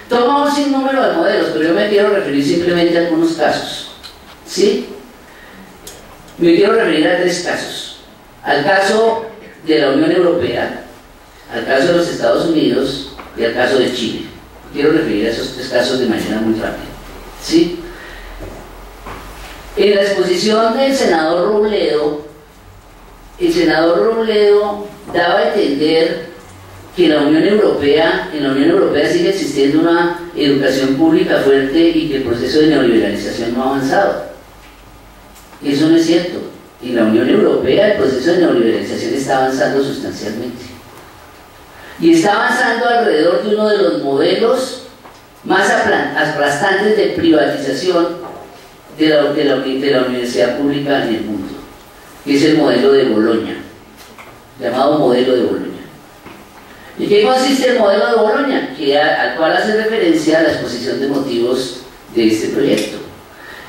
Toma un sinnúmero de modelos, pero yo me quiero referir simplemente a algunos casos, ¿sí? Me quiero referir a 3 casos. Al caso de la Unión Europea, al caso de los Estados Unidos y al caso de Chile. Quiero referir a esos 3 casos de manera muy rápida, ¿sí? En la exposición del senador Robledo, el senador Robledo daba a entender que en la Unión Europea sigue existiendo una educación pública fuerte y que el proceso de neoliberalización no ha avanzado. Eso no es cierto. En la Unión Europea el proceso de neoliberalización está avanzando sustancialmente. Y está avanzando alrededor de uno de los modelos más aplastantes de privatización de la universidad pública en el mundo, que es el modelo de Bolonia, llamado modelo de Bolonia. ¿Y qué consiste el modelo de Bolonia? Al cual hace referencia a la exposición de motivos de este proyecto.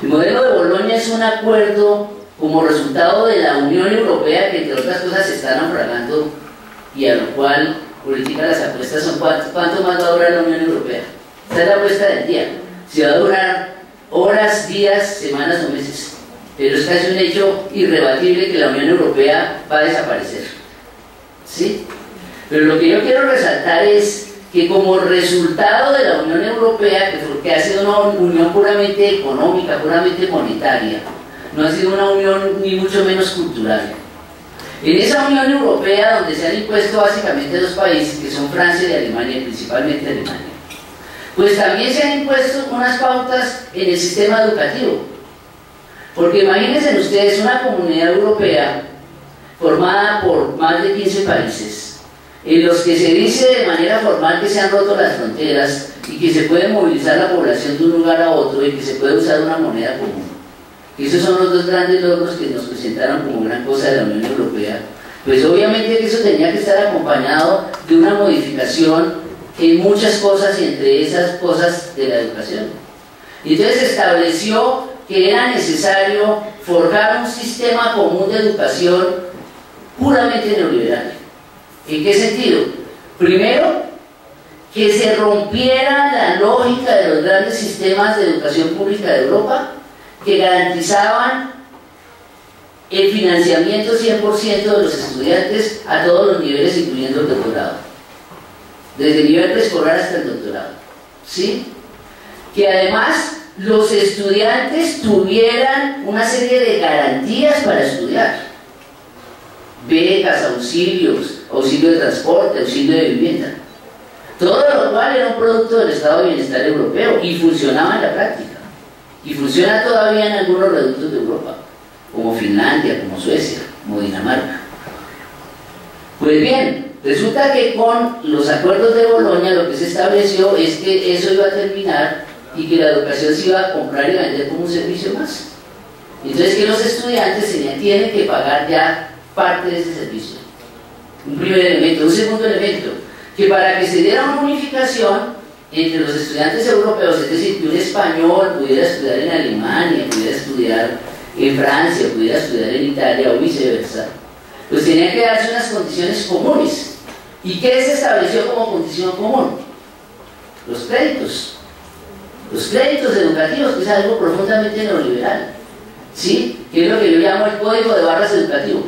El modelo de Bolonia es un acuerdo como resultado de la Unión Europea, que entre otras cosas se está naufragando, y a lo cual política las apuestas son cuánto más va a durar la Unión Europea. Esta es la apuesta del día. Si va a durar horas, días, semanas o meses. Pero es casi un hecho irrebatible que la Unión Europea va a desaparecer, ¿sí? Pero lo que yo quiero resaltar es que como resultado de la Unión Europea, que ha sido una unión puramente económica, puramente monetaria, no ha sido una unión ni mucho menos cultural. En esa Unión Europea, donde se han impuesto básicamente 2 países, que son Francia y Alemania, principalmente Alemania, pues también se han impuesto unas pautas en el sistema educativo. Porque imagínense ustedes una comunidad europea formada por más de 15 países, en los que se dice de manera formal que se han roto las fronteras y que se puede movilizar la población de un lugar a otro y que se puede usar una moneda común. Y esos son los 2 grandes logros que nos presentaron como gran cosa de la Unión Europea. Pues obviamente que eso tenía que estar acompañado de una modificación en muchas cosas, y entre esas cosas de la educación. Y entonces se estableció que era necesario forjar un sistema común de educación puramente neoliberal. ¿En qué sentido? Primero, que se rompiera la lógica de los grandes sistemas de educación pública de Europa, que garantizaban el financiamiento 100% de los estudiantes a todos los niveles, incluyendo el doctorado, desde el nivel preescolar hasta el doctorado, ¿sí? Que además los estudiantes tuvieran una serie de garantías para estudiar: becas, auxilios, auxilio de transporte, auxilio de vivienda, todo lo cual era un producto del estado de bienestar europeo y funcionaba en la práctica, y funciona todavía en algunos reductos de Europa, como Finlandia, como Suecia, como Dinamarca. Pues bien, resulta que con los acuerdos de Bolonia lo que se estableció es que eso iba a terminar y que la educación se iba a comprar y vender como un servicio más. Entonces que los estudiantes tienen que pagar ya parte de ese servicio. Un primer elemento. Un segundo elemento, que para que se diera una unificación entre los estudiantes europeos, es decir, que un español pudiera estudiar en Alemania, pudiera estudiar en Francia, pudiera estudiar en Italia o viceversa, pues tenían que darse unas condiciones comunes. ¿Y qué se estableció como condición común? Los créditos. Los créditos educativos, que es algo profundamente neoliberal, ¿sí? Que es lo que yo llamo el código de barras educativo.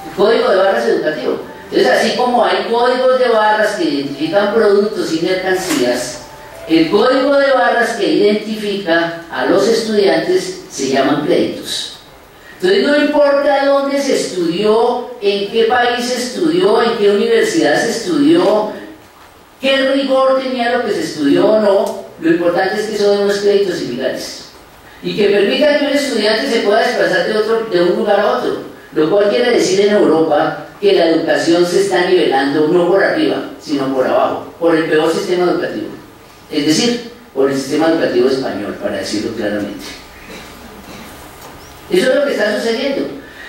El código de barras educativo. Entonces, así como hay códigos de barras que identifican productos y mercancías, el código de barras que identifica a los estudiantes se llaman créditos. Entonces, no importa dónde se estudió, en qué país se estudió, en qué universidad se estudió, qué rigor tenía lo que se estudió o no, lo importante es que son unos créditos similares y que permitan que un estudiante se pueda desplazar de un lugar a otro, lo cual quiere decir en Europa que la educación se está nivelando no por arriba, sino por abajo, por el peor sistema educativo, es decir, por el sistema educativo español, para decirlo claramente. Eso es lo que está sucediendo.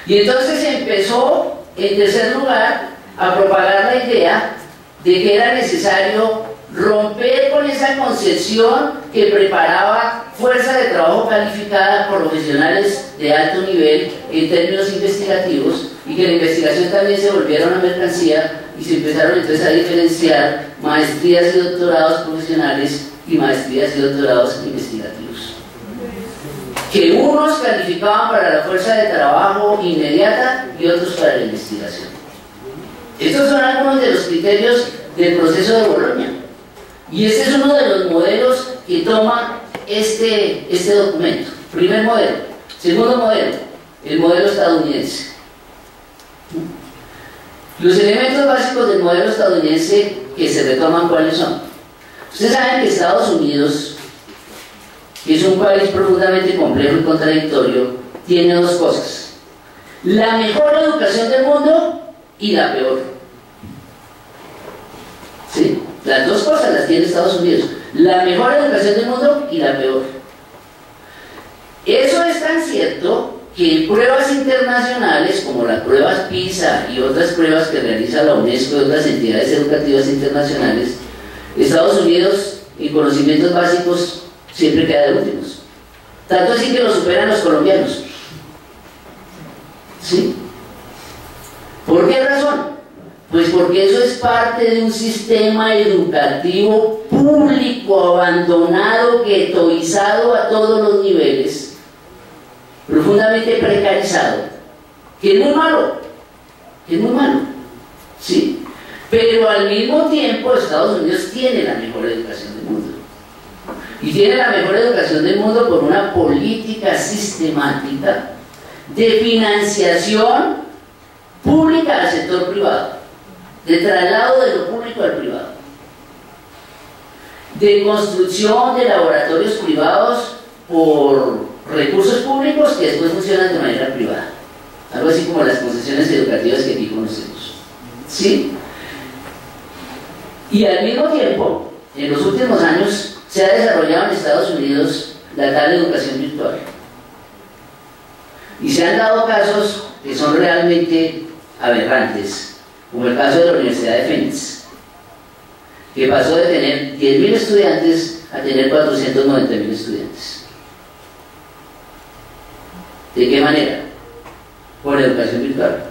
Y entonces se empezó, en tercer lugar, a propagar la idea de que era necesario romper con esa concepción que preparaba fuerza de trabajo calificada, profesionales de alto nivel en términos investigativos, y que la investigación también se volviera una mercancía y se empezaron entonces a diferenciar maestrías y doctorados profesionales y maestrías y doctorados investigativos, que unos calificaban para la fuerza de trabajo inmediata y otros para la investigación. Estos son algunos de los criterios del proceso de Bolonia, y este es uno de los modelos que toma este documento. Primer modelo. Segundo modelo, el modelo estadounidense. Los elementos básicos del modelo estadounidense que se retoman, ¿cuáles son? Ustedes saben que Estados Unidos, que es un país profundamente complejo y contradictorio, tiene dos cosas: la mejor educación del mundo y la peor. ¿Sí? Las dos cosas las tiene Estados Unidos: la mejor educación del mundo y la peor. Eso es tan cierto que en pruebas internacionales, como las pruebas PISA y otras pruebas que realiza la UNESCO y otras entidades educativas internacionales, Estados Unidos en conocimientos básicos siempre queda de últimos. Tanto así que lo superan los colombianos. ¿Sí? ¿Por qué razón? Pues porque eso es parte de un sistema educativo público, abandonado, ghettoizado a todos los niveles, profundamente precarizado, que es muy malo, ¿sí? Pero al mismo tiempo Estados Unidos tiene la mejor educación del mundo, y tiene la mejor educación del mundo por una política sistemática de financiación pública al sector privado, de traslado de lo público al privado, de construcción de laboratorios privados por recursos públicos que después funcionan de manera privada, algo así como las concesiones educativas que aquí conocemos, ¿sí? Y al mismo tiempo, en los últimos años se ha desarrollado en Estados Unidos la tal educación virtual, y se han dado casos que son realmente aberrantes, como el caso de la Universidad de Phoenix, que pasó de tener 10.000 estudiantes a tener 490.000 estudiantes. ¿De qué manera? Con educación virtual,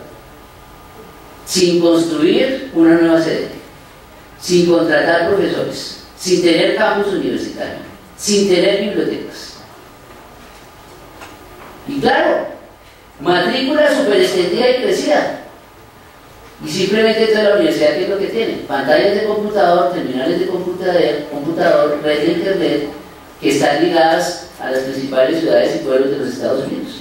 sin construir una nueva sede, sin contratar profesores, sin tener campus universitario, sin tener bibliotecas. Y claro, matrícula súper extendida y crecida. Y simplemente toda la universidad, ¿qué es lo que tiene? Pantallas de computador, terminales de computador, red de internet, que están ligadas a las principales ciudades y pueblos de los Estados Unidos.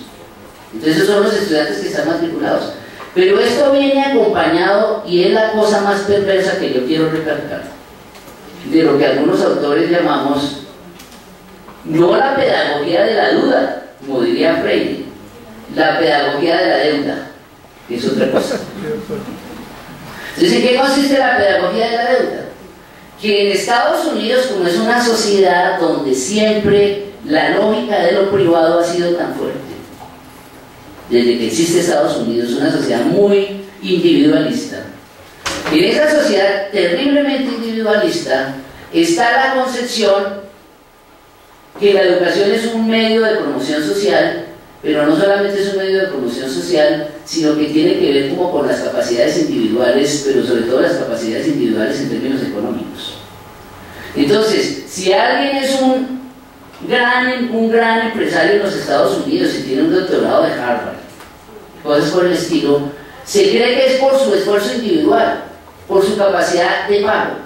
Entonces esos son los estudiantes que están matriculados. Pero esto viene acompañado, y es la cosa más perversa que yo quiero recalcar, de lo que algunos autores llamamos no la pedagogía de la duda, como diría Freire, la pedagogía de la deuda, que es otra cosa. Entonces, ¿en qué consiste la pedagogía de la deuda? Que en Estados Unidos, como es una sociedad donde siempre la lógica de lo privado ha sido tan fuerte, desde que existe Estados Unidos, una sociedad muy individualista, en esa sociedad terriblemente individualista está la concepción que la educación es un medio de promoción social, pero no solamente es un medio de promoción social, sino que tiene que ver como con las capacidades individuales, pero sobre todo las capacidades individuales en términos económicos. Entonces, si alguien es un gran empresario en los Estados Unidos y tiene un doctorado de Harvard, cosas por el estilo, se cree que es por su esfuerzo individual, por su capacidad de pago.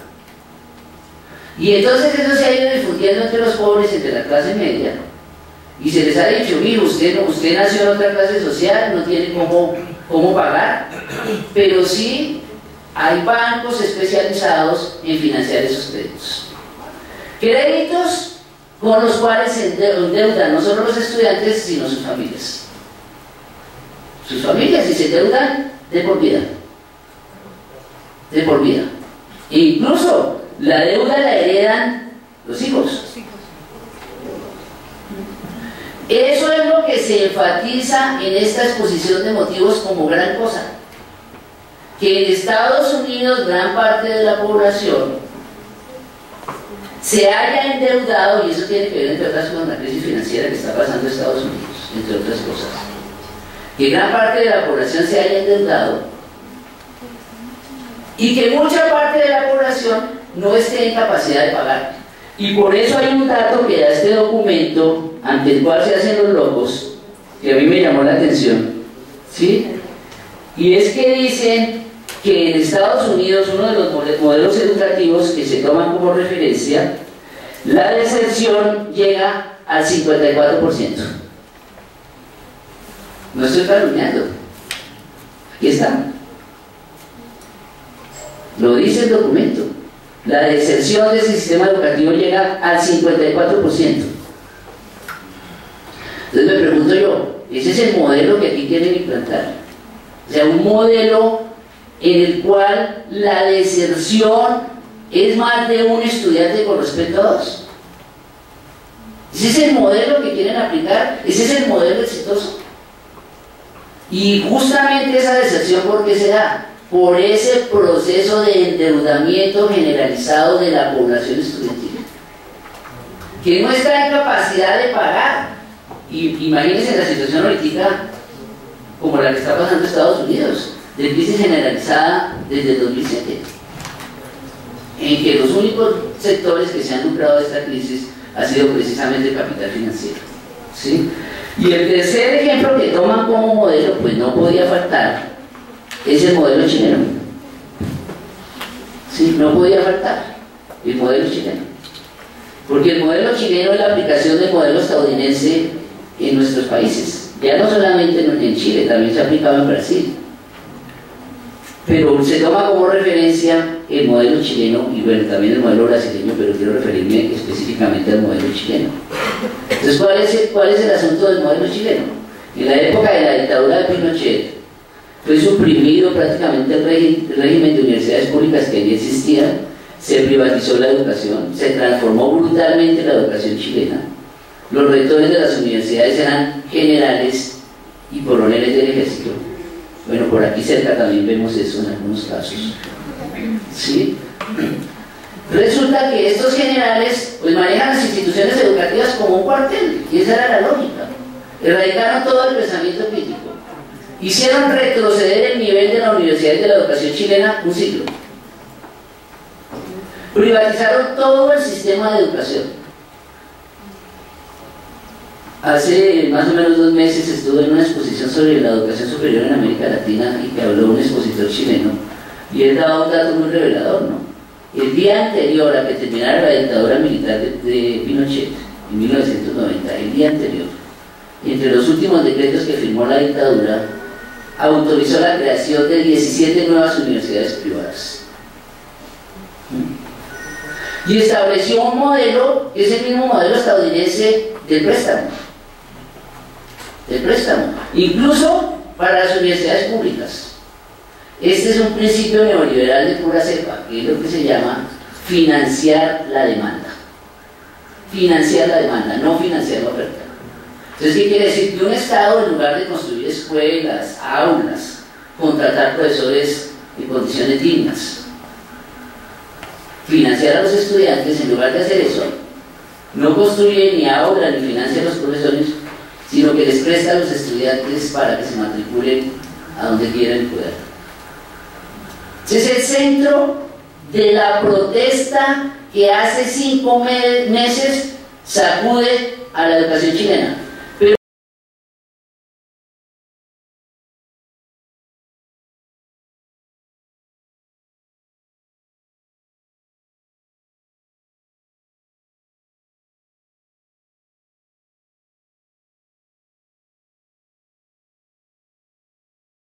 Y entonces eso se ha ido difundiendo entre los pobres, entre la clase media, y se les ha dicho: mire, usted nació en otra clase social, no tiene cómo pagar, pero sí hay bancos especializados en financiar esos créditos. Créditos con los cuales se endeudan no solo los estudiantes, sino sus familias. Sus familias, y se endeudan de por vida. De por vida. E incluso la deuda la heredan los hijos. Eso es lo que se enfatiza en esta exposición de motivos como gran cosa. Que en Estados Unidos gran parte de la población se haya endeudado, y eso tiene que ver entre otras cosas con la crisis financiera que está pasando en Estados Unidos, entre otras cosas. Que gran parte de la población se haya endeudado y que mucha parte de la población no esté en capacidad de pagar. Y por eso hay un dato que da este documento, ante el cual se hacen los locos, que a mí me llamó la atención, ¿sí? Y es que dicen que en Estados Unidos, uno de los modelos educativos que se toman como referencia, la deserción llega al 54%. No estoy calumniando. Aquí está. Lo dice el documento. La deserción del sistema educativo llega al 54%. Entonces me pregunto yo, ¿ese es el modelo que aquí quieren implantar? O sea, un modelo en el cual la deserción es más de un estudiante con respecto a dos. ¿Ese es el modelo que quieren aplicar? ¿Ese es el modelo exitoso? Y justamente esa deserción, ¿por qué se da? Por ese proceso de endeudamiento generalizado de la población estudiantil, que no está en capacidad de pagar. Y imagínense la situación ahorita como la que está pasando en Estados Unidos, de crisis generalizada desde el 2007, en que los únicos sectores que se han lucrado de esta crisis ha sido precisamente el capital financiero, ¿sí? Y el tercer ejemplo que toman como modelo, pues no podía faltar, es el modelo chileno. Sí, no podía faltar el modelo chileno, porque el modelo chileno es la aplicación del modelo estadounidense en nuestros países, ya no solamente en Chile, también se ha aplicado en Brasil, pero se toma como referencia el modelo chileno y bueno, también el modelo brasileño, pero quiero referirme específicamente al modelo chileno. Entonces, ¿cuál es el asunto del modelo chileno? En la época de la dictadura de Pinochet fue suprimido prácticamente el régimen de universidades públicas que ni existían, se privatizó la educación, se transformó brutalmente la educación chilena. Los rectores de las universidades eran generales y coroneles del ejército. Bueno, por aquí cerca también vemos eso en algunos casos, ¿sí? Resulta que estos generales pues manejan las instituciones educativas como un cuartel, y esa era la lógica. Erradicaron todo el pensamiento crítico, hicieron retroceder el nivel de la universidad y de la educación chilena un siglo, privatizaron todo el sistema de educación. Hace más o menos 2 meses estuve en una exposición sobre la educación superior en América Latina y que habló un expositor chileno, y él daba un dato muy revelador, ¿no? El día anterior a que terminara la dictadura militar de Pinochet, en 1990, el día anterior, entre los últimos decretos que firmó la dictadura, autorizó la creación de 17 nuevas universidades privadas. Y estableció un modelo, que es el mismo modelo estadounidense del préstamo. Incluso para las universidades públicas. Este es un principio neoliberal de pura cepa, que es lo que se llama financiar la demanda. Financiar la demanda, no financiar la oferta. Entonces, ¿qué quiere decir? Que un Estado, en lugar de construir escuelas, aulas, contratar profesores en condiciones dignas, financiar a los estudiantes, en lugar de hacer eso, no construye ni aulas ni financia a los profesores, sino que les presta a los estudiantes para que se matriculen a donde quieran poder. Es el centro de la protesta que hace 5 meses sacude a la educación chilena.